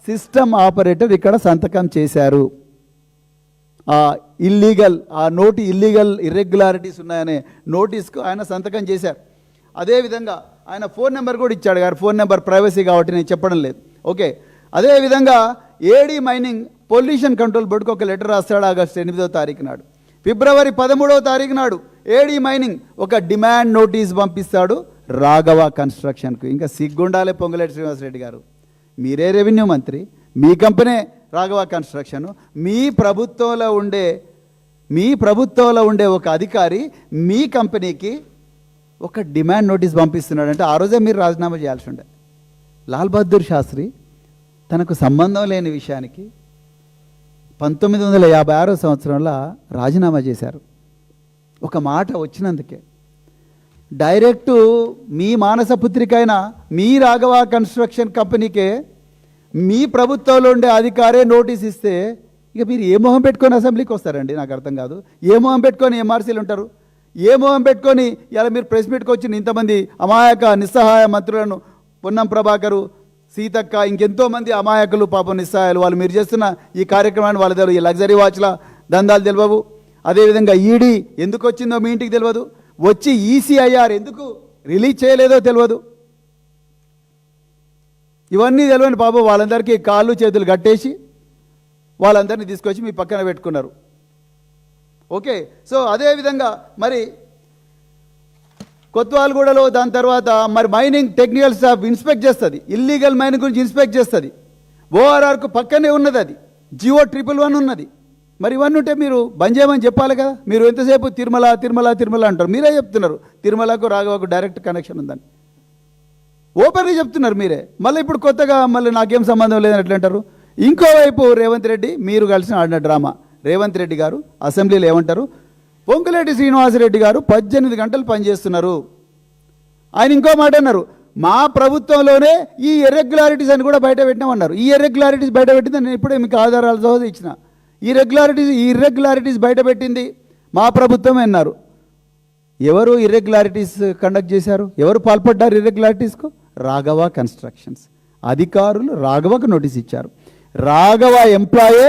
సిస్టమ్ ఆపరేటర్ ఇక్కడ సంతకం చేశారు. ఆ ఇర్రెగ్యులారిటీస్ ఉన్నాయనే నోటీస్కు ఆయన సంతకం చేశారు. అదేవిధంగా ఆయన ఫోన్ నెంబర్ కూడా ఇచ్చాడు గారు. ఫోన్ నెంబర్ ప్రైవసీ కాబట్టి నేను చెప్పడం లేదు. ఓకే. అదేవిధంగా AD మైనింగ్ పొల్యూషన్ కంట్రోల్ బోర్డుకు ఒక లెటర్ రాస్తాడు ఆగస్టు 8వ తారీఖు నాడు. ఫిబ్రవరి 13వ తారీఖు నాడు AD మైనింగ్ ఒక డిమాండ్ నోటీస్ పంపిస్తాడు రాఘవ కన్స్ట్రక్షన్కు. ఇంకా సిగ్గుండాలే పొంగులేటి శ్రీనివాసరెడ్డి గారు, మీరే రెవెన్యూ మంత్రి, మీ కంపెనీ రాఘవ కన్స్ట్రక్షన్, మీ ప్రభుత్వంలో ఉండే ఒక అధికారి మీ కంపెనీకి ఒక డిమాండ్ నోటీస్ పంపిస్తున్నాడంటే ఆ రోజే మీరు రాజీనామా చేయాల్సి ఉండే. లాల్ బహదూర్ శాస్త్రి తనకు సంబంధం లేని విషయానికి 1956 సంవత్సరంలో రాజీనామా చేశారు. ఒక మాట వచ్చినందుకే. డైరెక్టు మీ మానసపుత్రికైన మీ రాఘవ కన్స్ట్రక్షన్ కంపెనీకే మీ ప్రభుత్వంలో ఉండే అధికారే నోటీస్ ఇస్తే ఇక మీరు ఏ మొహం పెట్టుకొని అసెంబ్లీకి వస్తారండి? నాకు అర్థం కాదు. ఏ మొహం పెట్టుకొని MRCలు ఉంటారు? ఏ మొహం పెట్టుకొని ఇలా మీరు ప్రెస్ మీట్కి వచ్చిన ఇంతమంది అమాయక నిస్సహాయ మంత్రులను, పొన్నం ప్రభాకరు, సీతక్క, ఇంకెంతోమంది అమాయకులు, పాపం నిస్సహాయాలు, వాళ్ళు మీరు చేస్తున్న ఈ కార్యక్రమాన్ని వాళ్ళ తెలియదు. ఈ లగ్జరీ వాచ్ల దందాలు తెలియవు. అదేవిధంగా ED ఎందుకు వచ్చిందో మీ ఇంటికి తెలియదు. వచ్చి ECIR ఎందుకు రిలీజ్ చేయలేదో తెలియదు. ఇవన్నీ తెలియని పాపం వాళ్ళందరికీ కాళ్ళు చేతులు కట్టేసి వాళ్ళందరినీ తీసుకొచ్చి మీ పక్కన పెట్టుకున్నారు. ఓకే. సో అదేవిధంగా మరి కొత్వాల్గూడలో దాని తర్వాత మరి మైనింగ్ టెక్నికల్ స్టాఫ్ ఇన్స్పెక్ట్ చేస్తుంది, ఇల్లీగల్ మైనింగ్ గురించి ఇన్స్పెక్ట్ చేస్తుంది. ORRకు పక్కనే ఉన్నది, అది GO 111 ఉన్నది. మరి ఇవన్నీ ఉంటే మీరు బంద్ చేయమని చెప్పాలి కదా. మీరు ఎంతసేపు తిరుమల అంటారు, మీరే చెప్తున్నారు తిరుమలకు రాఘవకు డైరెక్ట్ కనెక్షన్ ఉందని ఓపెన్గా చెప్తున్నారు మీరే. మళ్ళీ ఇప్పుడు కొత్తగా మళ్ళీ నాకేం సంబంధం లేదని ఎట్లా అంటారు? ఇంకోవైపు రేవంత్ రెడ్డి, మీరు కలిసి ఆడిన డ్రామా. రేవంత్ రెడ్డి గారు అసెంబ్లీలో ఏమంటారు? పొంగులేటి శ్రీనివాసరెడ్డి గారు 18 గంటలు పనిచేస్తున్నారు. ఆయన ఇంకో మాట అన్నారు, మా ప్రభుత్వంలోనే ఈ ఇర్రెగ్యులారిటీస్ అని కూడా బయట పెట్టినామన్నారు. ఈ ఇర్రెగ్యులారిటీస్ బయట పెట్టింది నేను ఇప్పుడే మీకు ఆధారాలతో ఇచ్చిన. ఈ ఇర్రెగ్యులారిటీస్ బయట పెట్టింది మా ప్రభుత్వమే అన్నారు. ఎవరు ఇర్రెగ్యులారిటీస్ కండక్ట్ చేశారు? ఎవరు పాల్పడ్డారు ఇర్రెగ్యులారిటీస్కు? రాఘవ కన్స్ట్రక్షన్స్ అధికారులు రాఘవకు నోటీస్ ఇచ్చారు. రాఘవ ఎంప్లాయే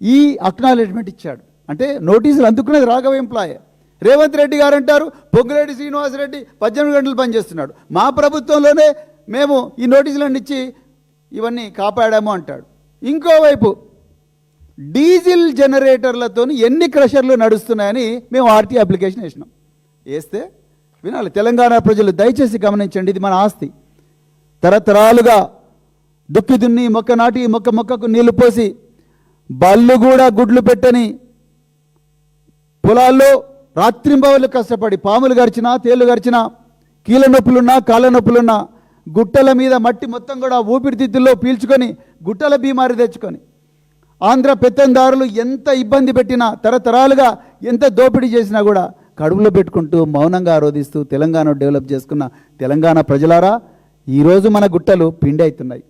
ఈ అక్నాలెడ్జ్మెంట్ ఇచ్చాడు. అంటే నోటీసులు అందుకునేది రాఘవ ఎంప్లాయే. రేవంత్ రెడ్డి గారు అంటారు పొంగులేటి శ్రీనివాసరెడ్డి 18 గంటలు పనిచేస్తున్నాడు, మా ప్రభుత్వంలోనే మేము ఈ నోటీసులన్నీ ఇచ్చి ఇవన్నీ కాపాడాము అంటాడు. ఇంకోవైపు డీజిల్ జనరేటర్లతో ఎన్ని క్రషర్లు నడుస్తున్నాయని మేము ఆర్టీ అప్లికేషన్ వేసినాం. వేస్తే వినాలి తెలంగాణ ప్రజలు, దయచేసి గమనించండి, ఇది మన ఆస్తి. తరతరాలుగా దుక్కి దున్ని మొక్క నాటి మొక్కకు నీళ్లు పోసి బళ్ళు కూడా గుడ్లు పెట్టని పొలాల్లో రాత్రింబవళ్ళు కష్టపడి పాములు గరిచినా తేళ్లు గరిచినా కీళ్ళ నొప్పులున్నా కాళ్ళ నొప్పులున్నా గుట్టల మీద మట్టి మొత్తం కూడా ఊపిరితిత్తుల్లో పీల్చుకొని గుట్టల బీమారి తెచ్చుకొని ఆంధ్ర పెత్తందారులు ఎంత ఇబ్బంది పెట్టినా తరతరాలుగా ఎంత దోపిడీ చేసినా కూడా కడుపులో పెట్టుకుంటూ మౌనంగా ఆరోధిస్తూ తెలంగాణ డెవలప్ చేసుకున్న తెలంగాణ ప్రజలారా, ఈరోజు మన గుట్టలు పిండి అవుతున్నాయి.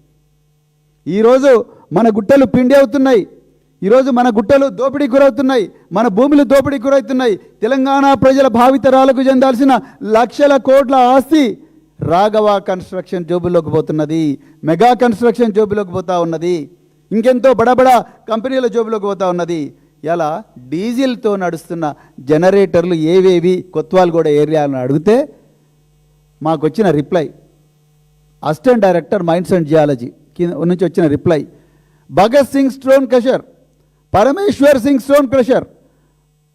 ఈరోజు మన గుట్టలు పిండి అవుతున్నాయి. ఈరోజు మన గుట్టలు దోపిడీకి గురవుతున్నాయి. మన భూములు దోపిడీకి గురవుతున్నాయి. తెలంగాణ ప్రజల భావితరాలకు చెందాల్సిన లక్షల కోట్ల ఆస్తి రాఘవ కన్స్ట్రక్షన్ జోబుల్లోకి పోతున్నది. మెగా కన్స్ట్రక్షన్ జోబులోకి పోతా ఉన్నది. ఇంకెంతో బడబడా కంపెనీల జోబులోకి పోతా ఉన్నది. ఇలా డీజిల్తో నడుస్తున్న జనరేటర్లు ఏవేవి కొత్వాల్గూడ ఏరియాలను అడిగితే మాకు వచ్చిన reply, assistant director mines and geology నుంచి వచ్చిన reply, Bhagat Singh stone crusher, Parameshwar Singh stone crusher,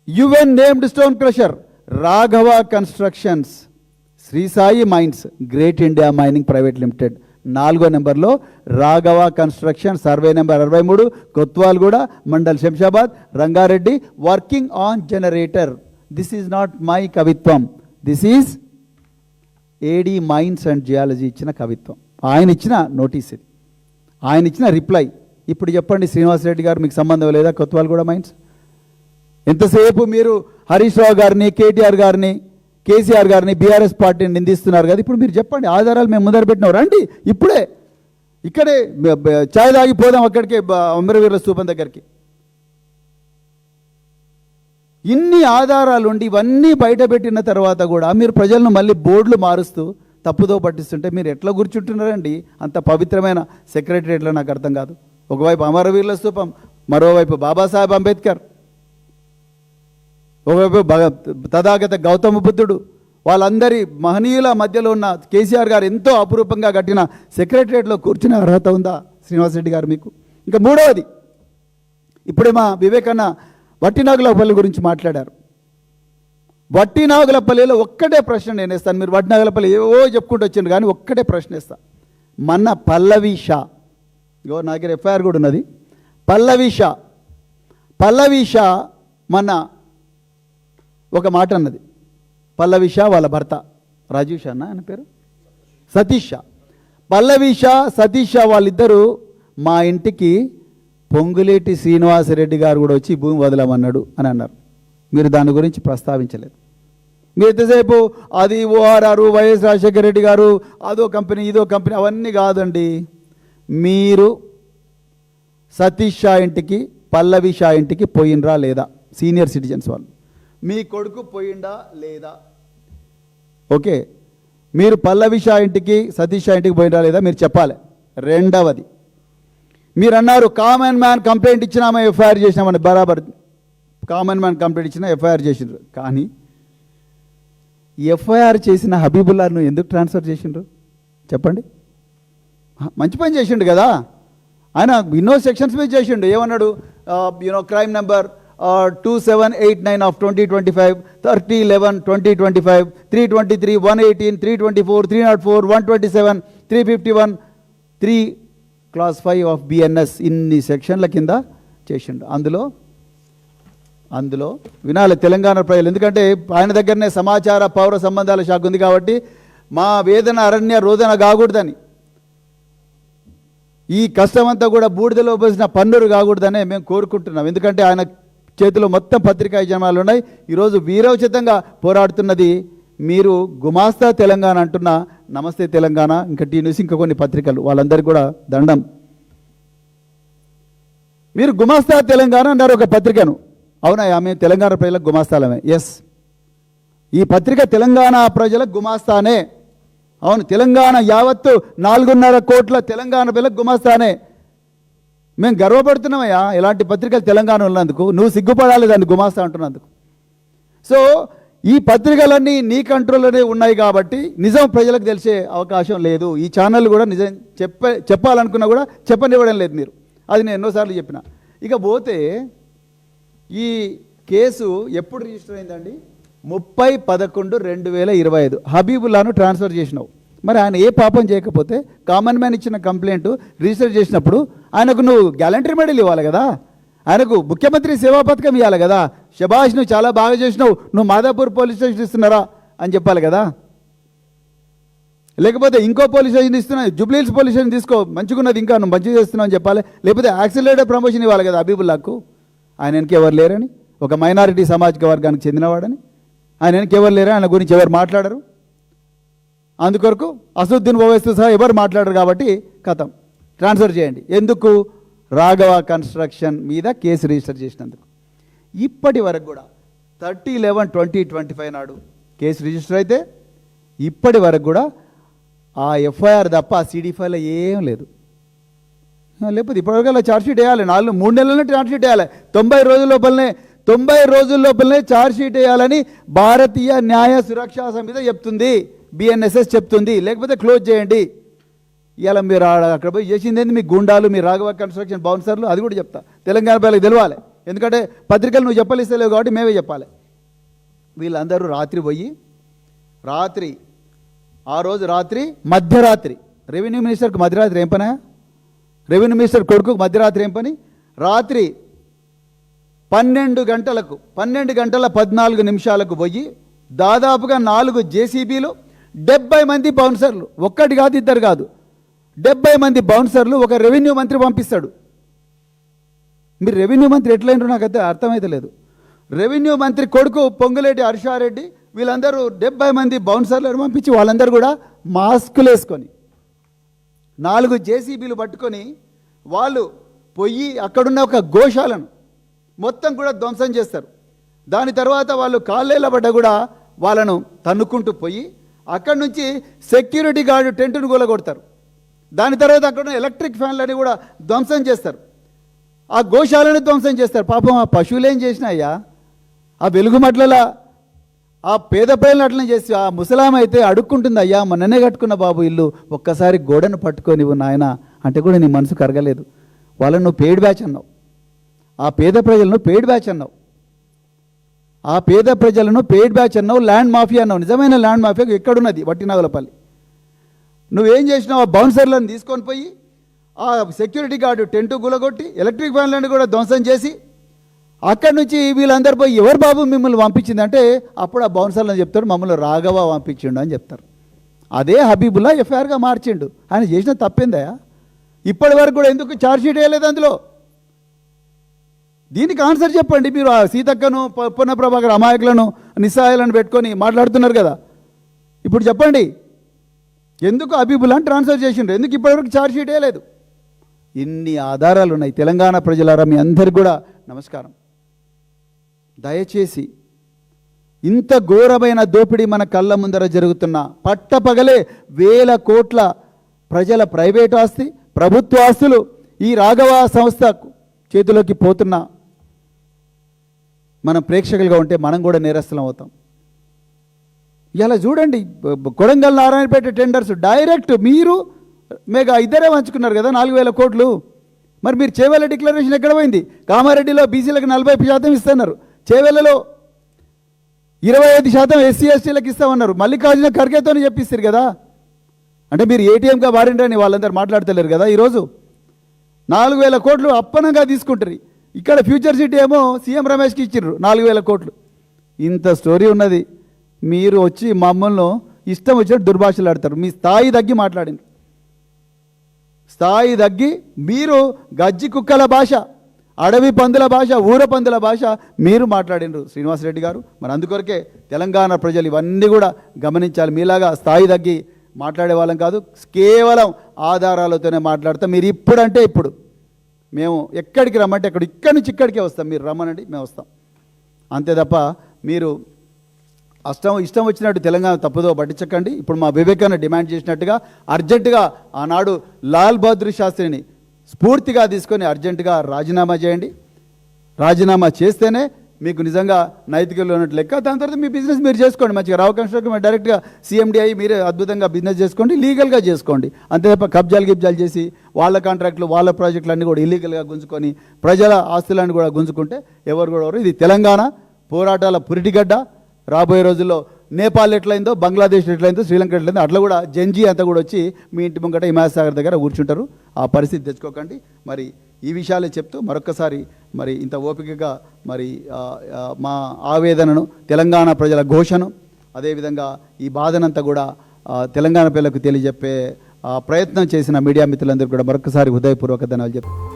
unnamed stone crusher, Raghava constructions, Shri Sai mines, great India mining private limited. 4వ నెంబర్లో Raghava construction, survey number 63, Kothwalguda, mandal Shamshabad, Ranga Reddy, working on generator. This is not my కవిత్వం, this is AD mines and geology ఇచ్చిన కవిత్వం. ఆయన ఇచ్చిన notice ఇది, ఆయన ఇచ్చిన రిప్లై. ఇప్పుడు చెప్పండి శ్రీనివాసరెడ్డి గారు, మీకు సంబంధం లేదా కొత్వాల్గూడ మైన్స్? ఎంతసేపు మీరు హరీష్ రావు గారిని, కేటీఆర్ గారిని, కేసీఆర్ గారిని, బీఆర్ఎస్ పార్టీని నిందిస్తున్నారు కదా. ఇప్పుడు మీరు చెప్పండి, ఆధారాలు మేము ముందర పెట్టినాం, రండి ఇప్పుడే ఇక్కడే ఛాయ్ తాగి పోదాం అక్కడికే, అమరవీరుల స్తూపం దగ్గరికి. ఇన్ని ఆధారాలు ఉండి ఇవన్నీ బయట పెట్టిన తర్వాత కూడా మీరు ప్రజలను మళ్ళీ బోర్డులు మారుస్తూ తప్పుదో పట్టిస్తుంటే మీరు ఎట్లా కూర్చుంటున్నారండి? అంత పవిత్రమైన సెక్రటరియట్లో నాకు అర్థం కాదు. ఒకవైపు అమరవీరుల స్తూపం, మరోవైపు బాబాసాహెబ్ అంబేద్కర్, ఒకవైపు తథాగత గౌతమ బుద్ధుడు, వాళ్ళందరి మహనీయుల మధ్యలో ఉన్న కేసీఆర్ గారు ఎంతో అపురూపంగా కట్టిన సెక్రటరియట్లో కూర్చునే అర్హత ఉందా శ్రీనివాసరెడ్డి గారు మీకు? ఇంకా మూడవది, ఇప్పుడే మా వివేకన్న వట్టినాగులపల్లి గురించి మాట్లాడారు. వట్టినాగులపల్లిలో ఒక్కటే ప్రశ్న నేను వేస్తాను. మీరు వట్టినాగులపల్లి ఏవో చెప్పుకుంటూ వచ్చిండ్రు కానీ ఒక్కటే ప్రశ్న వేస్తా. మొన్న పల్లవి షా, ఇగో నా దగ్గర ఎఫ్ఐఆర్ కూడా ఉన్నది, పల్లవి షా మొన్న ఒక మాట అన్నది. పల్లవి షా వాళ్ళ భర్త రాజీవ్ షా అన్న ఆయన పేరు, సతీష్ షా. పల్లవి షా, సతీష్ షా వాళ్ళిద్దరూ మా ఇంటికి పొంగులేటి శ్రీనివాసరెడ్డి గారు కూడా వచ్చి భూమి వదలమన్నాడు అని అన్నారు. మీరు దాని గురించి ప్రస్తావించలేదు. మీరు ఎంతసేపు అది ఓఆర్ఆర్, వైఎస్ రాజశేఖర రెడ్డి గారు, అదో కంపెనీ ఇదో కంపెనీ, అవన్నీ కాదండి. మీరు సతీష్ షా ఇంటికి, పల్లవి షా ఇంటికి పోయినరా లేదా? సీనియర్ సిటిజన్స్ వాళ్ళు, మీ కొడుకు పోయిండా లేదా? ఓకే, మీరు పల్లవి షా ఇంటికి, సతీష్ షా ఇంటికి పోయినరా లేదా మీరు చెప్పాలి. రెండవది, మీరు అన్నారు కామన్ మ్యాన్ కంప్లైంట్ ఇచ్చినామా ఎఫ్ఐఆర్ చేసినామని. బరాబర్ కామన్ మ్యాన్ కంప్లైంట్ ఇచ్చినా ఎఫ్ఐఆర్ చేసిండ్రు. కానీ ఎఫ్ఐఆర్ చేసిన హబీబుల్లాను ఎందుకు ట్రాన్స్ఫర్ చేసిండ్రు చెప్పండి? మంచి పని చేసిండు కదా ఆయన, ఎన్నో సెక్షన్స్ మీద చేసిండు. ఏమన్నాడు? Crime number 2789 of 2025, 3011 2025, 323, 118, 324, 304, 127, 351, 3 Class 5 of BNS, ఇన్ని సెక్షన్ల కింద చేసిండు. అందులో వినాలి తెలంగాణ ప్రజలు, ఎందుకంటే ఆయన దగ్గరనే సమాచార పౌర సంబంధాల శాఖ ఉంది కాబట్టి మా వేదన అరణ్య రోదన కాకూడదని, ఈ కష్టమంతా కూడా బూడిదలో పోసిన పన్నురు కాకూడదనే మేము కోరుకుంటున్నాం. ఎందుకంటే ఆయన చేతిలో మొత్తం పత్రికా యజమానులు ఉన్నాయి. ఈరోజు వీరోచితంగా పోరాడుతున్నది మీరు గుమాస్తా తెలంగాణ అంటున్న నమస్తే తెలంగాణ, ఇంకా టీ న్యూస్, ఇంకా కొన్ని పత్రికలు, వాళ్ళందరికీ కూడా దండం. మీరు గుమాస్తా తెలంగాణ అన్నారు ఒక పత్రికను. అవునా? ఆమె తెలంగాణ ప్రజలకు గుమాస్తాలమే. ఎస్, ఈ పత్రిక తెలంగాణ ప్రజలకు గుమాస్తానే. అవును, తెలంగాణ యావత్తు 4.5 కోట్ల తెలంగాణ ప్రజలకు గుమాస్తానే. మేము గర్వపడుతున్నామయ్యా ఇలాంటి పత్రికలు తెలంగాణ ఉన్నందుకు. నువ్వు సిగ్గుపడాలి దాన్ని గుమాస్తా అంటున్నందుకు. సో ఈ పత్రికలన్నీ నీ కంట్రోల్లోనే ఉన్నాయి కాబట్టి నిజం ప్రజలకు తెలిసే అవకాశం లేదు. ఈ ఛానల్ కూడా నిజం చెప్పాలనుకున్నా కూడా చెప్పనివ్వడం లేదు మీరు. అది నేను ఎన్నోసార్లు చెప్పిన. ఇక పోతే ఈ కేసు ఎప్పుడు రిజిస్టర్ అయిందండి? 30/11/2025 హబీబుల్లాను ట్రాన్స్ఫర్ చేసినావు. మరి ఆయన ఏ పాపం చేయకపోతే కామన్ మ్యాన్ ఇచ్చిన కంప్లైంట్ రిజిస్టర్ చేసినప్పుడు ఆయనకు నువ్వు గ్యాలంటరీ మెడల్ ఇవ్వాలి కదా, ఆయనకు ముఖ్యమంత్రి సేవా పథకం ఇవ్వాలి కదా, శబాష్ నువ్వు చాలా బాగా చేసినావు, నువ్వు మాదాపూర్ పోలీస్ స్టేషన్ ఇస్తున్నారా అని చెప్పాలి కదా. లేకపోతే ఇంకో పోలీస్ స్టేషన్ ఇస్తున్నా, జూబ్లీహిల్స్ పోలీస్ స్టేషన్ తీసుకో, మంచిగున్నది, ఇంకా నువ్వు మంచిగా చేస్తున్నావు అని చెప్పాలి. లేకపోతే యాక్సిలరేటెడ్ ప్రమోషన్ ఇవ్వాలి కదా హబీబుల్లాకు. ఆయన వెనక ఎవరు లేరని, ఒక మైనారిటీ సామాజిక వర్గానికి చెందినవాడని ఆయన వెనక ఎవరు లేరని, ఆయన గురించి ఎవరు మాట్లాడరు. అందుకొరకు అసదుద్దీన్ ఓవైసీతో సహా ఎవరు మాట్లాడరు కాబట్టి కథం ట్రాన్స్ఫర్ చేయండి. ఎందుకు? రాఘవ కన్స్ట్రక్షన్ మీద కేసు రిజిస్టర్ చేసినందుకు. ఇప్పటి వరకు కూడా 30/11/2025 నాడు కేసు రిజిస్టర్ అయితే ఇప్పటి వరకు కూడా ఆ ఎఫ్ఐఆర్ తప్ప ఆ సిడి5లో ఏం లేదు. లేకపోతే ఇప్పటివరకు అలా ఛార్జ్షీట్ వేయాలి, 3 నెలలనే ఛార్జ్షీట్ వేయాలి, 90 రోజుల లోపలనే ఛార్జ్షీట్ వేయాలని భారతీయ న్యాయ సురక్షా సమితి చెప్తుంది, బిఎన్ఎస్ఎస్ చెప్తుంది. లేకపోతే క్లోజ్ చేయండి. ఇవాళ మీరు అక్కడ పోయి చేసింది ఏంది? మీ గుండాలు, మీ రాఘవ కన్స్ట్రక్షన్ బౌన్సర్లు, అది కూడా చెప్తా. తెలంగాణ ప్రజలకు తెలవాలి, ఎందుకంటే పత్రికలు నువ్వు చెప్పలిస్తలేవు కాబట్టి మేమే చెప్పాలి. వీళ్ళందరూ ఆ రోజు రాత్రి మధ్యరాత్రి, రెవెన్యూ మినిస్టర్కి మధ్యరాత్రి ఏం పనా? రెవెన్యూ మినిస్టర్ కొడుకు మధ్యరాత్రి ఏం పని? రాత్రి 12 గంటల 14 నిమిషాలకు పోయి దాదాపుగా 4 జేసీబీలు, 70 మంది బౌన్సర్లు, ఒక్కటి కాదు ఇద్దరు కాదు, 70 మంది బౌన్సర్లు ఒక రెవెన్యూ మంత్రి పంపిస్తాడు. మీరు రెవెన్యూ మంత్రి ఎట్లయినారో నాకైతే అర్థమైతే లేదు. రెవెన్యూ మంత్రి కొడుకు పొంగులేటి హర్షారెడ్డి వీళ్ళందరూ 70 మంది బౌన్సర్లను పంపించి వాళ్ళందరూ కూడా మాస్కులు వేసుకొని 4 జేసీబీలు పట్టుకొని వాళ్ళు పోయి అక్కడున్న ఒక గోశాలను మొత్తం కూడా ధ్వంసం చేస్తారు. దాని తర్వాత వాళ్ళు కాళ్ళేళ్ళబడ్డ కూడా వాళ్ళను తన్నుకుంటూ పోయి అక్కడి నుంచి సెక్యూరిటీ గార్డు టెంటును కూలగొడతారు. దాని తర్వాత అక్కడ ఎలక్ట్రిక్ ఫ్యాన్లని కూడా ధ్వంసం చేస్తారు. ఆ గోశాలను ధ్వంసం చేస్తారు. పాపం ఆ పశువులేం చేసినాయ్యా? ఆ వెలుగుమట్లలో ఆ పేద ప్రజలను అట్లనే చేసి ఆ ముసలాం అయితే అడుక్కుంటుంది, అయ్యా మొన్ననే కట్టుకున్న బాబు ఇల్లు, ఒక్కసారి గోడను పట్టుకొని నాయన అంటే కూడా నీ మనసు కరగలేదు. వాళ్ళను నువ్వు పెయిడ్ బ్యాచ్ అన్నావు, ఆ పేద ప్రజలను పెయిడ్ బ్యాచ్ అన్నావు, ల్యాండ్ మాఫియా అన్నావు. నిజమైన ల్యాండ్ మాఫియా ఎక్కడున్నది? వట్టినాగులపల్లి. నువ్వేం చేసినావు? ఆ బౌన్సర్లను తీసుకొని పోయి ఆ సెక్యూరిటీ గార్డు టెంటు గులగొట్టి ఎలక్ట్రిక్ ఫ్యాన్లను కూడా ధ్వంసం చేసి అక్కడి నుంచి వీళ్ళందరూ పోయి ఎవరు బాబు మిమ్మల్ని పంపించింది అంటే అప్పుడు ఆ బౌన్సర్లను చెప్తాడు, మమ్మల్ని రాఘవ పంపించిండు అని చెప్తారు. అదే హబీబుల్లా ఎఫ్ఐఆర్గా మార్చిండు. ఆయన చేసిన తప్పిందయా? ఇప్పటి వరకు కూడా ఎందుకు ఛార్జ్షీట్ వేయలేదు అందులో? దీనికి ఆన్సర్ చెప్పండి. మీరు ఆ సీతక్కను, పొన్న ప్రభాకర్ అమాయకులను, నిస్సహాయాలను పెట్టుకొని మాట్లాడుతున్నారు కదా, ఇప్పుడు చెప్పండి ఎందుకు హబీబుల్లాని ట్రాన్స్ఫర్ చేసిండ్రు? ఎందుకు ఇప్పటివరకు ఛార్జ్షీట్ వేయలేదు? ఇన్ని ఆధారాలు ఉన్నాయి. తెలంగాణ ప్రజలారా మీ అందరికి కూడా నమస్కారం. దయచేసి ఇంత ఘోరమైన దోపిడీ మన కళ్ళ ముందర జరుగుతున్న పట్టపగలే 1000 కోట్ల ప్రజల ప్రైవేట్ ఆస్తి, ప్రభుత్వ ఆస్తులు ఈ రాఘవ సంస్థ చేతిలోకి పోతున్నా మనం ప్రేక్షకులుగా ఉంటే మనం కూడా నేరస్తులం అవుతాం. ఇలా చూడండి, కొడంగల్ నారాయణపేట టెండర్స్ డైరెక్ట్ మీరు మేఘా ఇద్దరే పంచుకున్నారు కదా 4000 కోట్లు. మరి మీరు చేవెళ్ళ డిక్లరేషన్ ఎక్కడ పోయింది? కామారెడ్డిలో బీసీలకు 40% ఇస్తున్నారు, చేవెళ్ళలో 25% ఎస్సీ ఎస్టీలకు ఇస్తామన్నారు. మల్లికార్జున ఖర్గేతో చెప్పిస్తారు కదా. అంటే మీరు ఏటీఎంగా వారిండ్రని వాళ్ళందరూ మాట్లాడతలేరు కదా. ఈరోజు 4000 కోట్లు అప్పనంగా తీసుకుంటారు. ఇక్కడ ఫ్యూచర్ సిటీ ఏమో సీఎం రమేష్కి ఇచ్చిర్రు 4000 కోట్లు. ఇంత స్టోరీ ఉన్నది. మీరు వచ్చి మమ్మల్ని ఇష్టం వచ్చినట్టు దుర్భాషలు ఆడతారు. మీ స్థాయి తగ్గి మాట్లాడిండ్రు, స్థాయి తగ్గి మీరు గజ్జి కుక్కల భాష, అడవి పందుల భాష, ఊర పందుల భాష మీరు మాట్లాడినరు శ్రీనివాసరెడ్డి గారు. మరి అందుకొరకే తెలంగాణ ప్రజలు ఇవన్నీ కూడా గమనించాలి. మీలాగా స్థాయి తగ్గి మాట్లాడే వాళ్ళం కాదు, కేవలం ఆధారాలతోనే మాట్లాడతాం. మీరు ఇప్పుడంటే ఇప్పుడు మేము ఎక్కడికి రమ్మంటే అక్కడ, ఇక్కడి నుంచి ఇక్కడికే వస్తాం. మీరు రమ్మనండి మేము వస్తాం, అంతే తప్ప మీరు ఇష్టం వచ్చినట్టు తెలంగాణ తప్పుదో పట్టించకండి. ఇప్పుడు మా వివేకాన్ని డిమాండ్ చేసినట్టుగా అర్జెంటుగా ఆనాడు లాల్ బహదూర్ శాస్త్రిని స్ఫూర్తిగా తీసుకొని అర్జెంటుగా రాజీనామా చేయండి. రాజీనామా చేస్తేనే మీకు నిజంగా నైతికలు ఉన్నట్టు లెక్క. దాని తర్వాత మీ బిజినెస్ మీరు చేసుకోండి మంచిగా. రావు కన్స్ట్రక్షన్ మీరు డైరెక్ట్గా CMD అయ్యి మీరే అద్భుతంగా బిజినెస్ చేసుకోండి, లీగల్గా చేసుకోండి. అంతే తప్ప గిబ్జాలు చేసి వాళ్ళ కాంట్రాక్టులు వాళ్ళ ప్రాజెక్టులు అన్నీ కూడా ఇల్లీగల్గా గుంజుకొని ప్రజల ఆస్తులను కూడా గుంజుకుంటే ఎవరు కూడా ఎవరు. ఇది తెలంగాణ పోరాటాల పురిటిగడ్డ. రాబోయే రోజుల్లో నేపాల్ ఎట్లయిందో, బంగ్లాదేశ్ ఎట్లయిందో, శ్రీలంక ఎట్లయిందో అట్లా కూడా జంజీ అంతా కూడా వచ్చి మీ ఇంటి ముంగట హిమాయత్ సాగర్ దగ్గర కూర్చుంటారు. ఆ పరిస్థితి తెచ్చుకోకండి. మరి ఈ విషయాలే చెప్తూ మరొక్కసారి మరి ఇంత ఓపికగా మరి మా ఆవేదనను, తెలంగాణ ప్రజల ఘోషను, అదేవిధంగా ఈ బాధనంతా కూడా తెలంగాణ ప్రజలకు తెలియజెప్పే ప్రయత్నం చేసిన మీడియా మిత్రులందరూ కూడా మరొకసారి హృదయపూర్వక ధన్యవాదాలు చెప్తాను.